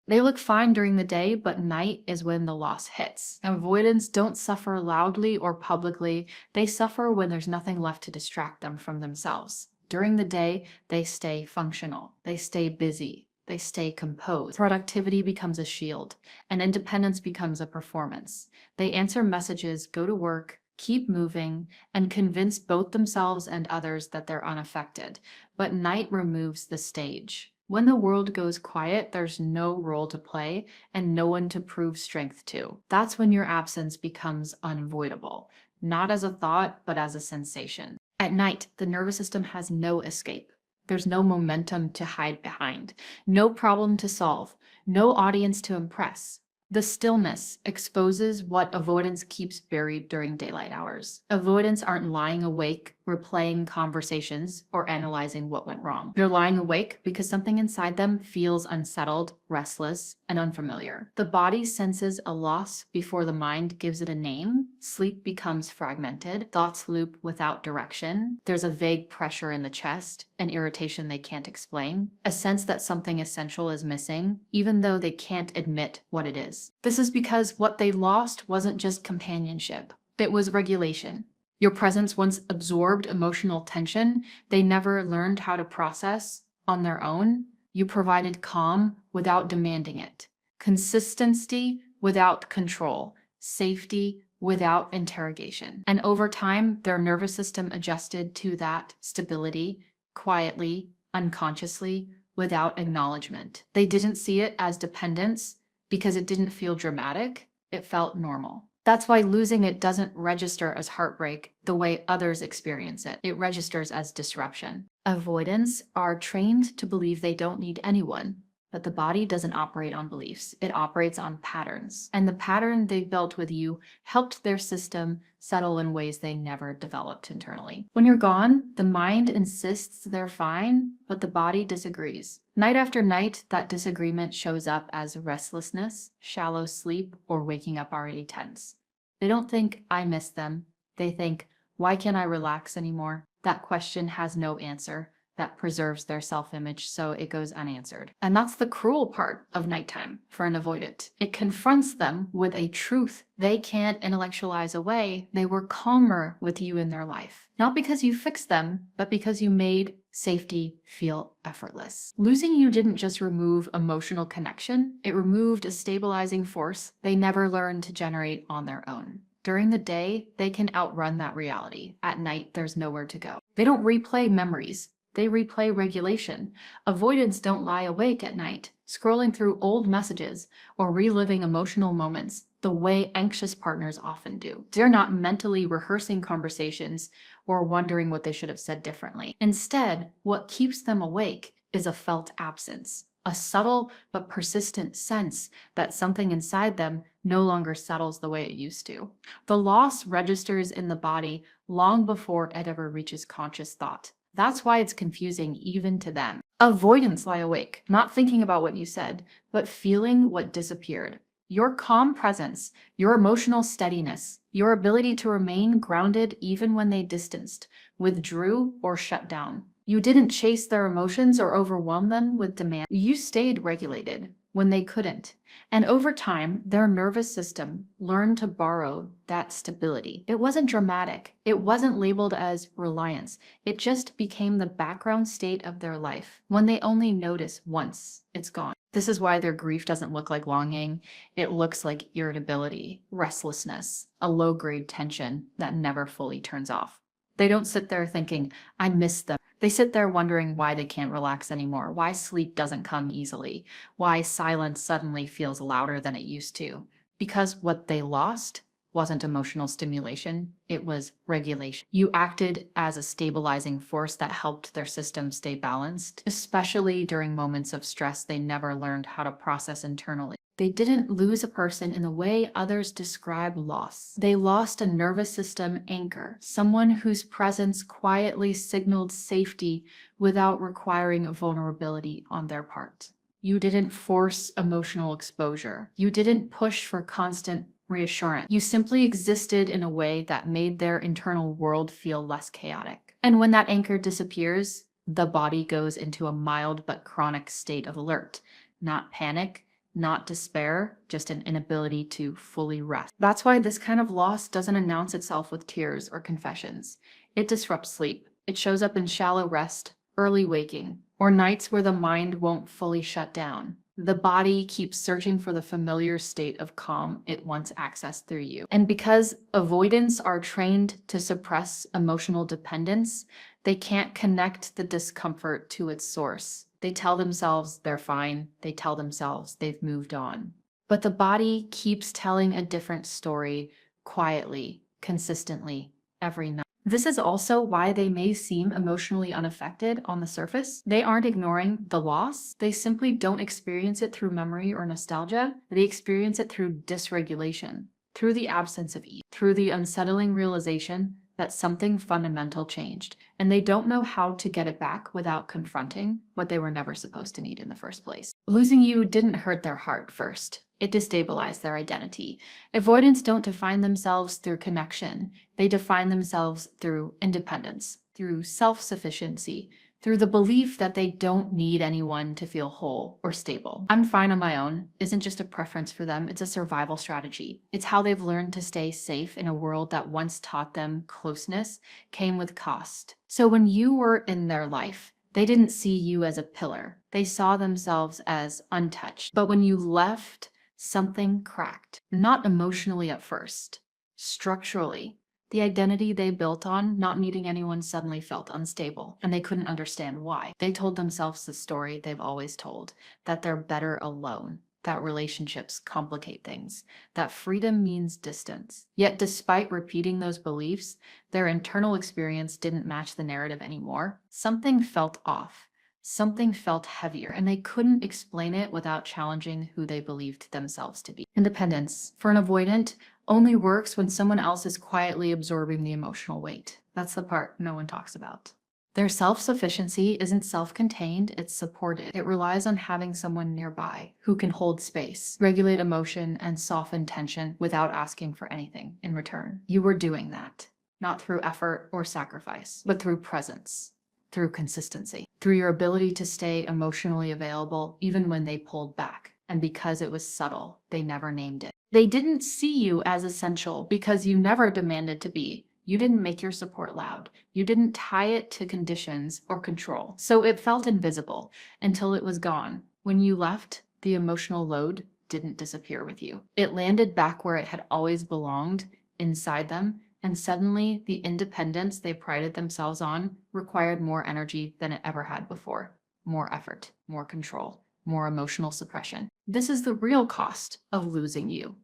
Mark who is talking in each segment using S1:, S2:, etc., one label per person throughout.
S1: They look fine during the day, but night is when the loss hits. Avoidants don't suffer loudly or publicly. They suffer when there's nothing left to distract them from themselves. During the day, they stay functional. They stay busy. They stay composed. Productivity becomes a shield, and independence becomes a performance. They answer messages, go to work, keep moving, and convince both themselves and others that they're unaffected. But night removes the stage. When the world goes quiet, there's no role to play and no one to prove strength to. That's when your absence becomes unavoidable, not as a thought, but as a sensation. At night, the nervous system has no escape. There's no momentum to hide behind, no problem to solve, no audience to impress. The stillness exposes what avoidance keeps buried during daylight hours. Avoidants aren't lying awake, replaying conversations, or analyzing what went wrong. They're lying awake because something inside them feels unsettled, restless, and unfamiliar. The body senses a loss before the mind gives it a name. Sleep becomes fragmented, thoughts loop without direction. There's a vague pressure in the chest, an irritation they can't explain, a sense that something essential is missing, even though they can't admit what it is. This is because what they lost wasn't just companionship, it was regulation. Your presence once absorbed emotional tension they never learned how to process on their own. You provided calm without demanding it, consistency without control, safety without interrogation. And over time, their nervous system adjusted to that stability, quietly, unconsciously, without acknowledgement. They didn't see it as dependence because it didn't feel dramatic, it felt normal. That's why losing it doesn't register as heartbreak the way others experience it. It registers as disruption. Avoidants are trained to believe they don't need anyone, but the body doesn't operate on beliefs. It operates on patterns. And the pattern they built with you helped their system settle in ways they never developed internally. When you're gone, the mind insists they're fine, but the body disagrees. Night after night, that disagreement shows up as restlessness, shallow sleep, or waking up already tense. They don't think, I miss them. They think, why can't I relax anymore? That question has no answer. That preserves their self-image, so it goes unanswered. And that's the cruel part of nighttime for an avoidant. It confronts them with a truth they can't intellectualize away. They were calmer with you in their life. Not because you fixed them, but because you made safety feel effortless. Losing you didn't just remove emotional connection, it removed a stabilizing force they never learned to generate on their own. During the day, they can outrun that reality. At night, there's nowhere to go. They don't replay memories. They replay regulation. Avoidants don't lie awake at night, scrolling through old messages or reliving emotional moments the way anxious partners often do. They're not mentally rehearsing conversations or wondering what they should have said differently. Instead, what keeps them awake is a felt absence, a subtle but persistent sense that something inside them no longer settles the way it used to. The loss registers in the body long before it ever reaches conscious thought. That's why it's confusing even to them. Avoidants lie awake, not thinking about what you said, but feeling what disappeared. Your calm presence, your emotional steadiness, your ability to remain grounded even when they distanced, withdrew, or shut down. You didn't chase their emotions or overwhelm them with demand. You stayed regulated when they couldn't. And over time, their nervous system learned to borrow that stability. It wasn't dramatic. It wasn't labeled as reliance. It just became the background state of their life. When they only notice once, it's gone. This is why their grief doesn't look like longing. It looks like irritability, restlessness, a low-grade tension that never fully turns off. They don't sit there thinking, I miss them. They sit there wondering why they can't relax anymore, why sleep doesn't come easily, why silence suddenly feels louder than it used to. Because what they lost wasn't emotional stimulation, it was regulation. You acted as a stabilizing force that helped their system stay balanced, especially during moments of stress they never learned how to process internally. They didn't lose a person in the way others describe loss. They lost a nervous system anchor, someone whose presence quietly signaled safety without requiring vulnerability on their part. You didn't force emotional exposure. You didn't push for constant reassurance. You simply existed in a way that made their internal world feel less chaotic. And when that anchor disappears, the body goes into a mild but chronic state of alert, not panic, not despair, just an inability to fully rest. That's why this kind of loss doesn't announce itself with tears or confessions. It disrupts sleep. It shows up in shallow rest, early waking, or nights where the mind won't fully shut down. The body keeps searching for the familiar state of calm it once accessed through you. And because avoidants are trained to suppress emotional dependence, they can't connect the discomfort to its source. They tell themselves they're fine. They tell themselves they've moved on. But the body keeps telling a different story quietly, consistently, every night. This is also why they may seem emotionally unaffected on the surface. They aren't ignoring the loss. They simply don't experience it through memory or nostalgia. They experience it through dysregulation, through the absence of ease, through the unsettling realization that something fundamental changed, and they don't know how to get it back without confronting what they were never supposed to need in the first place. Losing you didn't hurt their heart first. It destabilized their identity. Avoidants don't define themselves through connection. They define themselves through independence, through self-sufficiency, through the belief that they don't need anyone to feel whole or stable. I'm fine on my own isn't just a preference for them, it's a survival strategy. It's how they've learned to stay safe in a world that once taught them closeness came with cost. So when you were in their life, they didn't see you as a pillar. They saw themselves as untouched. But when you left, something cracked. Not emotionally at first, structurally. The identity they built on not needing anyone suddenly felt unstable, and they couldn't understand why. They told themselves the story they've always told, that they're better alone, that relationships complicate things, that freedom means distance. Yet despite repeating those beliefs, their internal experience didn't match the narrative anymore. Something felt off. Something felt heavier, and they couldn't explain it without challenging who they believed themselves to be. Independence, for an avoidant, only works when someone else is quietly absorbing the emotional weight. That's the part no one talks about. Their self-sufficiency isn't self-contained, it's supported. It relies on having someone nearby who can hold space, regulate emotion, and soften tension without asking for anything in return. You were doing that, not through effort or sacrifice, but through presence, through consistency, through your ability to stay emotionally available even when they pulled back. And because it was subtle, they never named it. They didn't see you as essential because you never demanded to be. You didn't make your support loud. You didn't tie it to conditions or control. So it felt invisible until it was gone. When you left, the emotional load didn't disappear with you. It landed back where it had always belonged, inside them, and suddenly the independence they prided themselves on required more energy than it ever had before. More effort, more control, more emotional suppression. This is the real cost of losing you.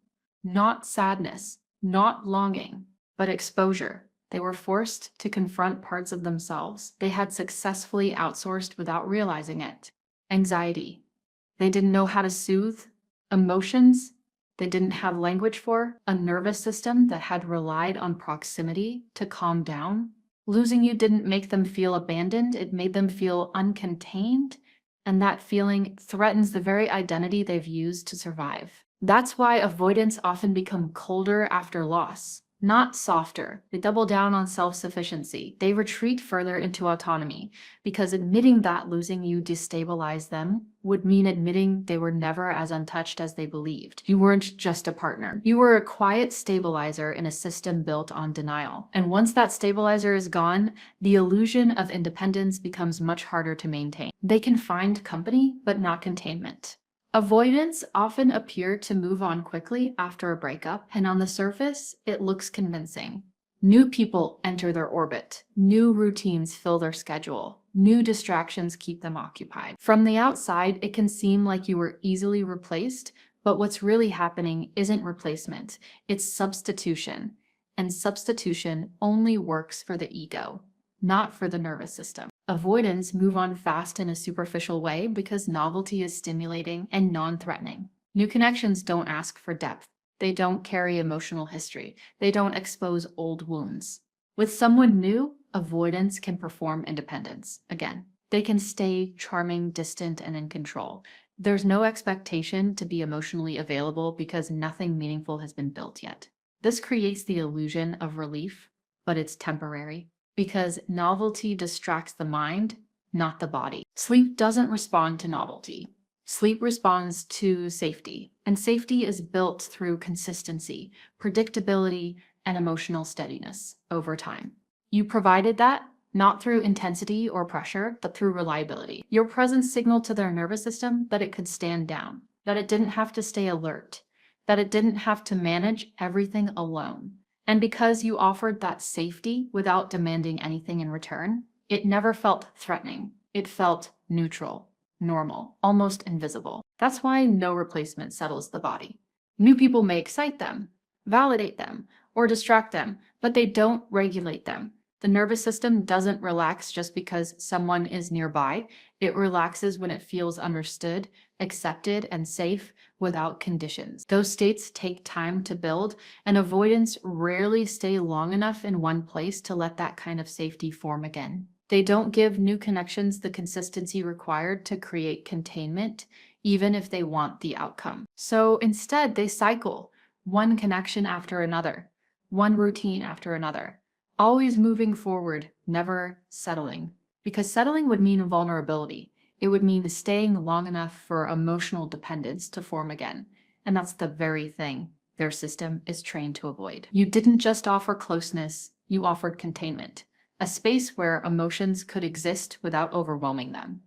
S1: Not sadness, not longing, but exposure. They were forced to confront parts of themselves they had successfully outsourced without realizing it. Anxiety. They didn't know how to soothe. Emotions they didn't have language for. A nervous system that had relied on proximity to calm down. Losing you didn't make them feel abandoned. It made them feel uncontained. And that feeling threatens the very identity they've used to survive. That's why avoidants often become colder after loss, not softer. They double down on self-sufficiency. They retreat further into autonomy because admitting that losing you destabilized them would mean admitting they were never as untouched as they believed. You weren't just a partner. You were a quiet stabilizer in a system built on denial. And once that stabilizer is gone, the illusion of independence becomes much harder to maintain. They can find company, but not containment. Avoidants often appear to move on quickly after a breakup, and on the surface, it looks convincing. New people enter their orbit. New routines fill their schedule. New distractions keep them occupied. From the outside, it can seem like you were easily replaced, but what's really happening isn't replacement, it's substitution. And substitution only works for the ego, not for the nervous system. Avoidants move on fast in a superficial way because novelty is stimulating and non-threatening. New connections don't ask for depth. They don't carry emotional history. They don't expose old wounds. With someone new, avoidants can perform independence. Again, they can stay charming, distant, and in control. There's no expectation to be emotionally available because nothing meaningful has been built yet. This creates the illusion of relief, but it's temporary. Because novelty distracts the mind, not the body. Sleep doesn't respond to novelty. Sleep responds to safety, and safety is built through consistency, predictability, and emotional steadiness over time. You provided that not through intensity or pressure, but through reliability. Your presence signaled to their nervous system that it could stand down, that it didn't have to stay alert, that it didn't have to manage everything alone. And because you offered that safety without demanding anything in return, it never felt threatening. It felt neutral, normal, almost invisible. That's why no replacement settles the body. New people may excite them, validate them, or distract them, but they don't regulate them. The nervous system doesn't relax just because someone is nearby. It relaxes when it feels understood, accepted, and safe without conditions. Those states take time to build, and avoidants rarely stay long enough in one place to let that kind of safety form again. They don't give new connections the consistency required to create containment, even if they want the outcome. So instead, they cycle, one connection after another, one routine after another, always moving forward, never settling. Because settling would mean vulnerability. It would mean staying long enough for emotional dependence to form again. And that's the very thing their system is trained to avoid. You didn't just offer closeness, you offered containment. A space where emotions could exist without overwhelming them.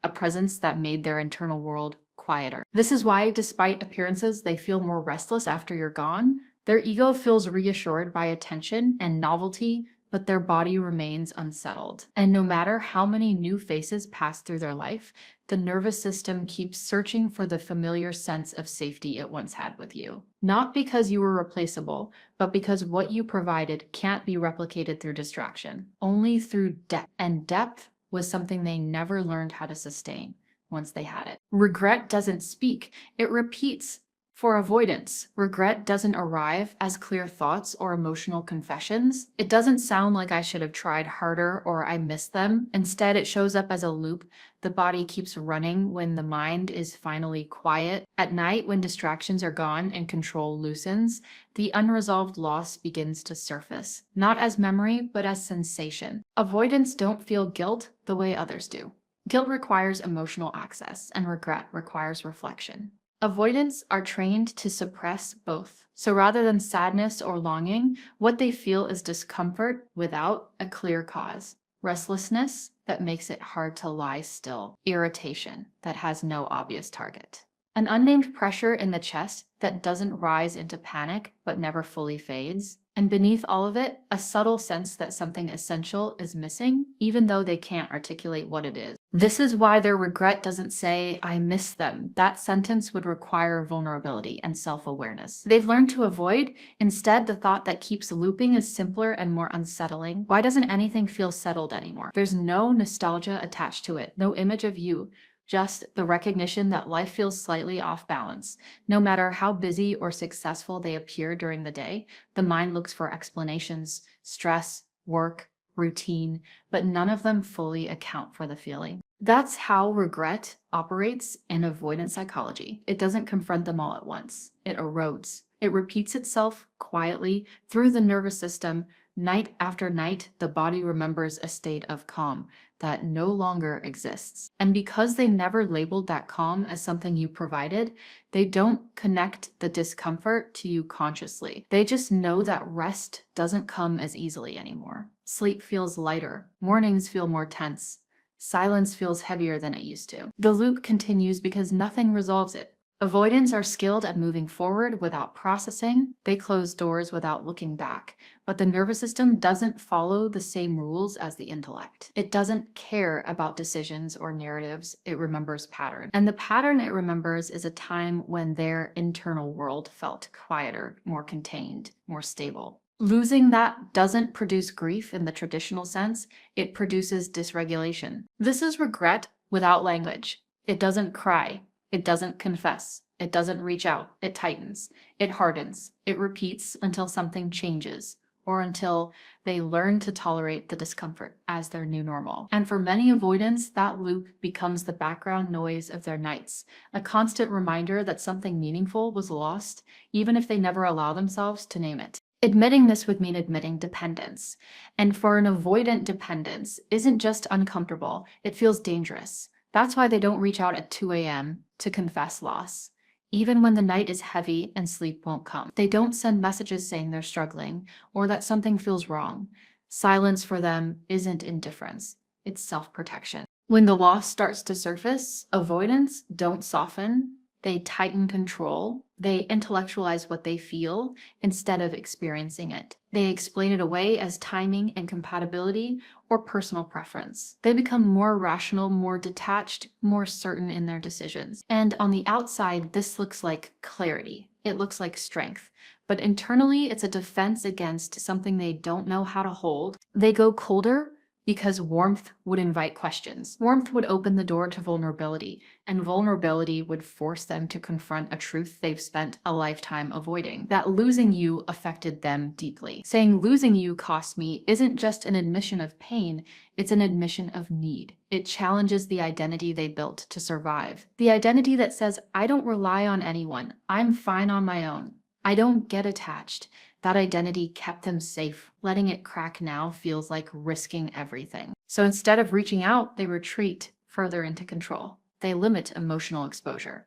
S1: A presence that made their internal world quieter. This is why, despite appearances, they feel more restless after you're gone. Their ego feels reassured by attention and novelty, but their body remains unsettled. And no matter how many new faces pass through their life, the nervous system keeps searching for the familiar sense of safety it once had with you. Not because you were replaceable, but because what you provided can't be replicated through distraction, only through depth. And depth was something they never learned how to sustain once they had it. Regret doesn't speak, it repeats. For avoidance, regret doesn't arrive as clear thoughts or emotional confessions. It doesn't sound like I should have tried harder or I missed them. Instead, it shows up as a loop. The body keeps running when the mind is finally quiet. At night, when distractions are gone and control loosens, the unresolved loss begins to surface, not as memory, but as sensation. Avoidants don't feel guilt the way others do. Guilt requires emotional access, and regret requires reflection. Avoidants are trained to suppress both. So rather than sadness or longing, what they feel is discomfort without a clear cause. Restlessness that makes it hard to lie still. Irritation that has no obvious target. An unnamed pressure in the chest that doesn't rise into panic but never fully fades. And beneath all of it, a subtle sense that something essential is missing, even though they can't articulate what it is. This is why their regret doesn't say, I miss them. That sentence would require vulnerability and self-awareness. They've learned to avoid. Instead, the thought that keeps looping is simpler and more unsettling. Why doesn't anything feel settled anymore? There's no nostalgia attached to it, no image of you. Just the recognition that life feels slightly off balance. No matter how busy or successful they appear during the day, the mind looks for explanations, stress, work, routine, but none of them fully account for the feeling. That's how regret operates in avoidant psychology. It doesn't confront them all at once. It erodes. It repeats itself quietly through the nervous system. Night after night, the body remembers a state of calm that no longer exists. And because they never labeled that calm as something you provided, they don't connect the discomfort to you consciously. They just know that rest doesn't come as easily anymore. Sleep feels lighter. Mornings feel more tense. Silence feels heavier than it used to. The loop continues because nothing resolves it. Avoidants are skilled at moving forward without processing. They close doors without looking back. But the nervous system doesn't follow the same rules as the intellect. It doesn't care about decisions or narratives. It remembers pattern. And the pattern it remembers is a time when their internal world felt quieter, more contained, more stable. Losing that doesn't produce grief in the traditional sense. It produces dysregulation. This is regret without language. It doesn't cry. It doesn't confess. It doesn't reach out. It tightens. It hardens. It repeats until something changes, or until they learn to tolerate the discomfort as their new normal. And for many avoidants, that loop becomes the background noise of their nights, a constant reminder that something meaningful was lost, even if they never allow themselves to name it. Admitting this would mean admitting dependence. And for an avoidant, dependence isn't just uncomfortable, it feels dangerous. That's why they don't reach out at 2 a.m. to confess loss, even when the night is heavy and sleep won't come. They don't send messages saying they're struggling or that something feels wrong. Silence for them isn't indifference, it's self-protection. When the loss starts to surface, avoidants don't soften, they tighten control, they intellectualize what they feel instead of experiencing it. They explain it away as timing and compatibility or personal preference. They become more rational, more detached, more certain in their decisions. And on the outside, this looks like clarity. It looks like strength. But internally, it's a defense against something they don't know how to hold. They go colder because warmth would invite questions. Warmth would open the door to vulnerability, and vulnerability would force them to confront a truth they've spent a lifetime avoiding. That losing you affected them deeply. Saying losing you cost me isn't just an admission of pain, it's an admission of need. It challenges the identity they built to survive. The identity that says, I don't rely on anyone, I'm fine on my own. I don't get attached. That identity kept them safe. Letting it crack now feels like risking everything. So instead of reaching out, they retreat further into control. They limit emotional exposure.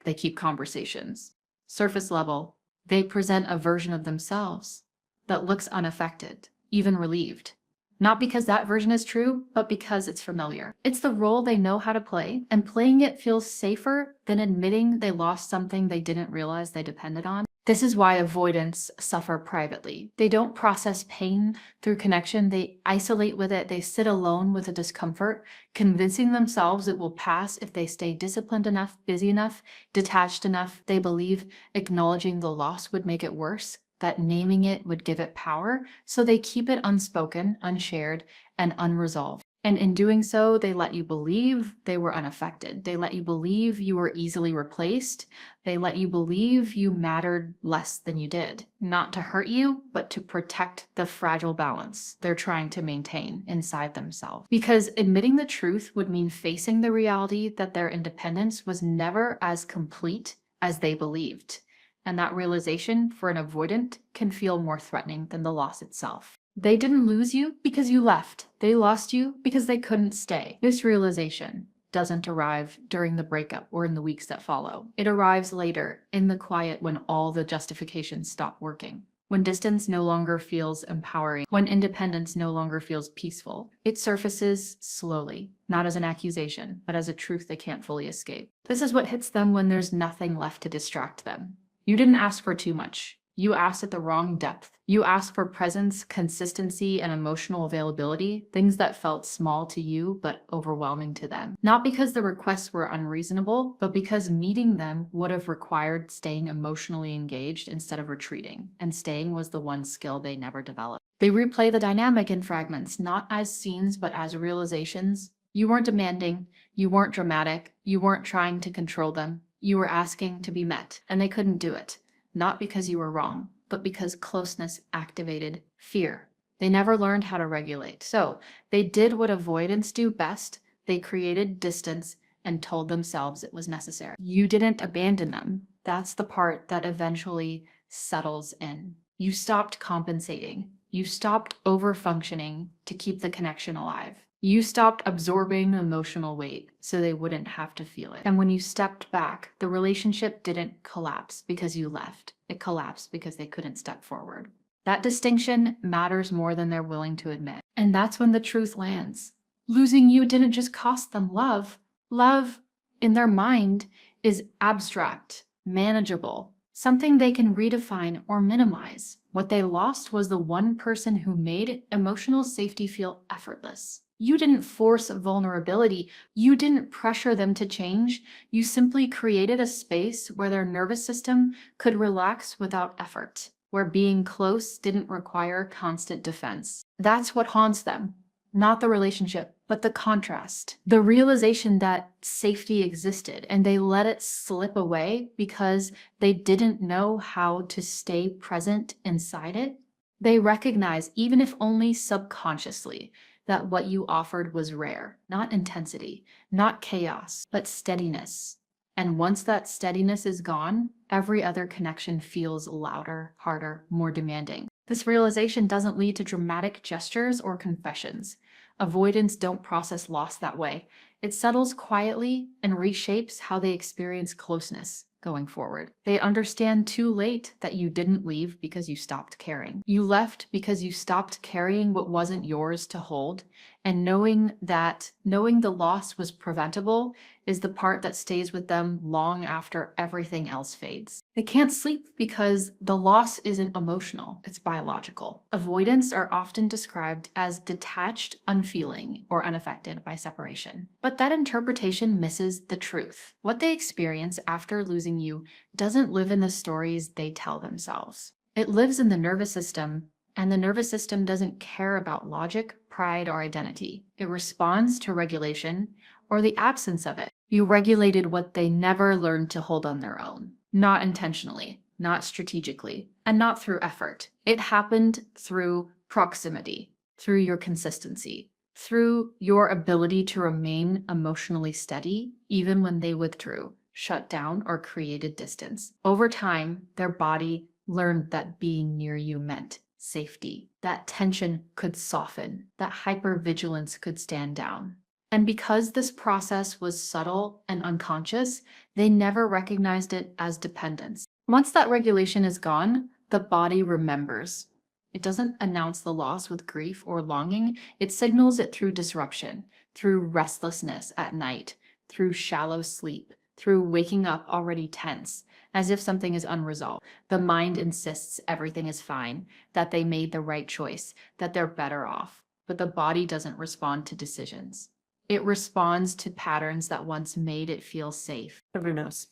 S1: They keep conversations surface level. They present a version of themselves that looks unaffected, even relieved. Not because that version is true, but because it's familiar. It's the role they know how to play, and playing it feels safer than admitting they lost something they didn't realize they depended on. This is why avoidants suffer privately. They don't process pain through connection. They isolate with it. They sit alone with the discomfort, convincing themselves it will pass if they stay disciplined enough, busy enough, detached enough. They believe acknowledging the loss would make it worse, that naming it would give it power, so they keep it unspoken, unshared, and unresolved. And in doing so, they let you believe they were unaffected. They let you believe you were easily replaced. They let you believe you mattered less than you did. Not to hurt you, but to protect the fragile balance they're trying to maintain inside themselves. Because admitting the truth would mean facing the reality that their independence was never as complete as they believed. And that realization for an avoidant can feel more threatening than the loss itself. They didn't lose you because you left. They lost you because they couldn't stay. This realization doesn't arrive during the breakup or in the weeks that follow. It arrives later, in the quiet, when all the justifications stop working. When distance no longer feels empowering, when independence no longer feels peaceful. It surfaces slowly, not as an accusation, but as a truth they can't fully escape. This is what hits them when there's nothing left to distract them. You didn't ask for too much. You asked at the wrong depth. You asked for presence, consistency, and emotional availability, things that felt small to you but overwhelming to them. Not because the requests were unreasonable, but because meeting them would have required staying emotionally engaged instead of retreating, and staying was the one skill they never developed. They replay the dynamic in fragments, not as scenes but as realizations. You weren't demanding, you weren't dramatic, you weren't trying to control them. You were asking to be met, and they couldn't do it. Not because you were wrong, but because closeness activated fear. They never learned how to regulate. So they did what avoidants do best. They created distance and told themselves it was necessary. You didn't abandon them. That's the part that eventually settles in. You stopped compensating. You stopped over-functioning to keep the connection alive. You stopped absorbing emotional weight so they wouldn't have to feel it. And when you stepped back, the relationship didn't collapse because you left. It collapsed because they couldn't step forward. That distinction matters more than they're willing to admit. And that's when the truth lands. Losing you didn't just cost them love. Love, in their mind, is abstract, manageable, something they can redefine or minimize. What they lost was the one person who made emotional safety feel effortless. You didn't force vulnerability. You didn't pressure them to change. You simply created a space where their nervous system could relax without effort, where being close didn't require constant defense. That's what haunts them. Not the relationship, but the contrast. The realization that safety existed and they let it slip away because they didn't know how to stay present inside it. They recognize, even if only subconsciously, that what you offered was rare, not intensity, not chaos, but steadiness. And once that steadiness is gone, every other connection feels louder, harder, more demanding. This realization doesn't lead to dramatic gestures or confessions. Avoidants don't process loss that way. It settles quietly and reshapes how they experience closeness going forward. They understand too late that you didn't leave because you stopped caring. You left because you stopped carrying what wasn't yours to hold, and knowing the loss was preventable is the part that stays with them long after everything else fades. They can't sleep because the loss isn't emotional, it's biological. Avoidants are often described as detached, unfeeling, or unaffected by separation. But that interpretation misses the truth. What they experience after losing you doesn't live in the stories they tell themselves. It lives in the nervous system, and the nervous system doesn't care about logic, pride, or identity. It responds to regulation or the absence of it. You regulated what they never learned to hold on their own. Not intentionally, not strategically, and not through effort. It happened through proximity, through your consistency, through your ability to remain emotionally steady even when they withdrew, shut down, or created distance. Over time, their body learned that being near you meant safety, that tension could soften, that hypervigilance could stand down. And because this process was subtle and unconscious, they never recognized it as dependence. Once that regulation is gone, the body remembers. It doesn't announce the loss with grief or longing. It signals it through disruption, through restlessness at night, through shallow sleep, through waking up already tense, as if something is unresolved. The mind insists everything is fine, that they made the right choice, that they're better off. But the body doesn't respond to decisions. It responds to patterns that once made it feel safe. Everyone knows.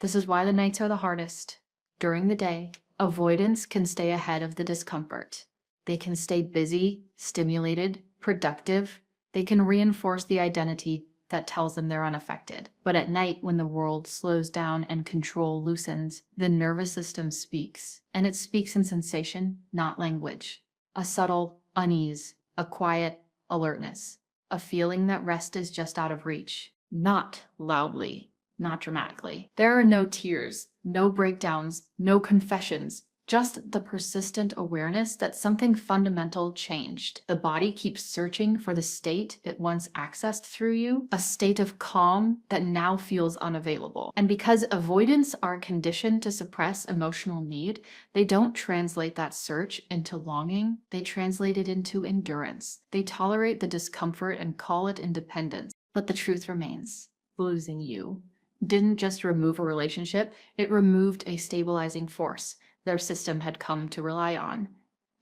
S1: This is why the nights are the hardest. During the day, avoidance can stay ahead of the discomfort. They can stay busy, stimulated, productive. They can reinforce the identity that tells them they're unaffected. But at night, when the world slows down and control loosens, the nervous system speaks. And it speaks in sensation, not language. A subtle unease, a quiet alertness. A feeling that rest is just out of reach. Not loudly, not dramatically. There are no tears, no breakdowns, no confessions, just the persistent awareness that something fundamental changed. The body keeps searching for the state it once accessed through you, a state of calm that now feels unavailable. And because avoidants are conditioned to suppress emotional need, they don't translate that search into longing, they translate it into endurance. They tolerate the discomfort and call it independence. But the truth remains, losing you didn't just remove a relationship, it removed a stabilizing force their system had come to rely on.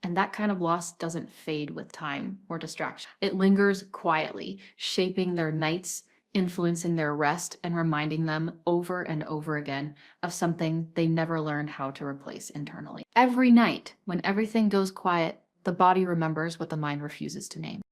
S1: And that kind of loss doesn't fade with time or distraction. It lingers quietly, shaping their nights, influencing their rest, and reminding them over and over again of something they never learned how to replace internally. Every night, when everything goes quiet, the body remembers what the mind refuses to name.